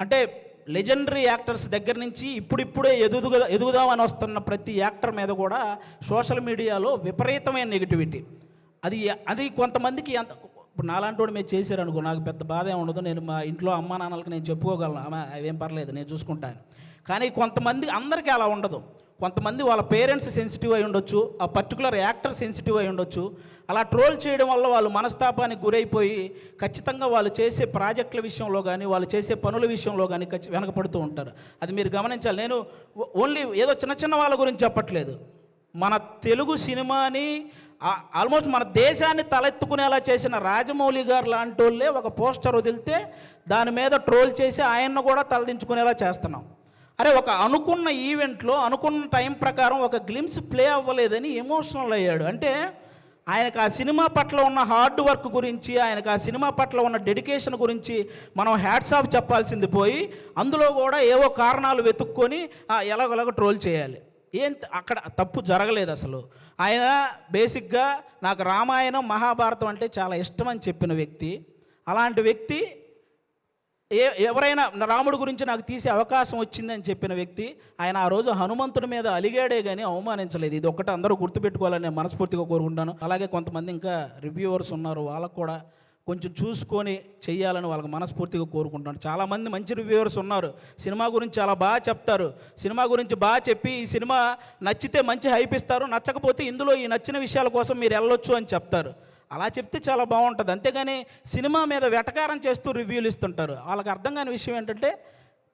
అంటే legendary actors దగ్గర నుంచి ఇప్పుడిప్పుడే ఎదుగుదామని వస్తున్న ప్రతి యాక్టర్ మీద కూడా సోషల్ మీడియాలో విపరీతమైన నెగిటివిటీ. అది అది కొంతమందికి ఎంత, ఇప్పుడు నాలాంటి వాడు మీరు చేశారు అనుకో, నాకు పెద్ద బాధ ఏమి ఉండదు, నేను మా ఇంట్లో అమ్మా నాన్నలకు నేను చెప్పుకోగలను, అవేం పర్లేదు నేను చూసుకుంటాను. కానీ కొంతమంది, అందరికీ అలా ఉండదు. కొంతమంది వాళ్ళ పేరెంట్స్ సెన్సిటివ్ అయి ఉండొచ్చు, ఆ పర్టికులర్ యాక్టర్ సెన్సిటివ్ అయి ఉండొచ్చు. అలా ట్రోల్ చేయడం వల్ల వాళ్ళు మనస్తాపానికి గురైపోయి ఖచ్చితంగా వాళ్ళు చేసే ప్రాజెక్టుల విషయంలో కానీ వాళ్ళు చేసే పనుల విషయంలో కానీ వెనకపడుతూ ఉంటారు. అది మీరు గమనించాలి. నేను ఓన్లీ ఏదో చిన్న చిన్న వాళ్ళ గురించి చెప్పట్లేదు. మన తెలుగు సినిమాని ఆల్మోస్ట్ మన దేశాన్ని తలెత్తుకునేలా చేసిన రాజమౌళి గారు లాంటి వాళ్ళే ఒక పోస్టర్ వదిలితే దాని మీద ట్రోల్ చేసి ఆయన్ను కూడా తలదించుకునేలా చేస్తున్నాం. అరే, ఒక అనుకున్న ఈవెంట్లో అనుకున్న టైం ప్రకారం ఒక గ్లిమ్స్ ప్లే అవ్వలేదని ఎమోషనల్ అయ్యాడు. అంటే ఆయనకు ఆ సినిమా పట్ల ఉన్న హార్డ్ వర్క్ గురించి, ఆయనకు ఆ సినిమా పట్ల ఉన్న డెడికేషన్ గురించి మనం హ్యాట్స్ ఆఫ్ చెప్పాల్సింది పోయి అందులో కూడా ఏవో కారణాలు వెతుక్కొని ఎలాగోలాగో ట్రోల్ చేయాలి. అక్కడ తప్పు జరగలేదు అసలు. ఆయన బేసిక్గా నాకు రామాయణం మహాభారతం అంటే చాలా ఇష్టం అని చెప్పిన వ్యక్తి. అలాంటి వ్యక్తి ఎవరైనా రాముడి గురించి నాకు తీసే అవకాశం వచ్చిందని చెప్పిన వ్యక్తి. ఆయన ఆ రోజు హనుమంతుడి మీద అలిగాడే కానీ అవమానించలేదు. ఇది ఒక్కటి అందరూ గుర్తుపెట్టుకోవాలని నేను మనస్ఫూర్తిగా కోరుకుంటాను. అలాగే కొంతమంది ఇంకా రివ్యూవర్స్ ఉన్నారు, వాళ్ళకు కూడా కొంచెం చూసుకొని చెయ్యాలని వాళ్ళకి మనస్ఫూర్తిగా కోరుకుంటాను. చాలామంది మంచి రివ్యూవర్స్ ఉన్నారు, సినిమా గురించి చాలా బాగా చెప్తారు. సినిమా గురించి బాగా చెప్పి ఈ సినిమా నచ్చితే మంచి హైప్ ఇస్తారు, నచ్చకపోతే ఇందులో ఈ నచ్చిన విషయాల కోసం మీరు వెళ్ళొచ్చు అని చెప్తారు. అలా చెప్తే చాలా బాగుంటుంది. అంతేగాని సినిమా మీద వెటకారం చేస్తూ రివ్యూలు ఇస్తుంటారు. వాళ్ళకి అర్థం కాని విషయం ఏంటంటే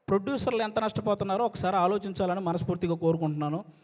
ప్రొడ్యూసర్లు ఎంత నష్టపోతున్నారో ఒకసారి ఆలోచించాలని మనస్ఫూర్తిగా కోరుకుంటున్నాను.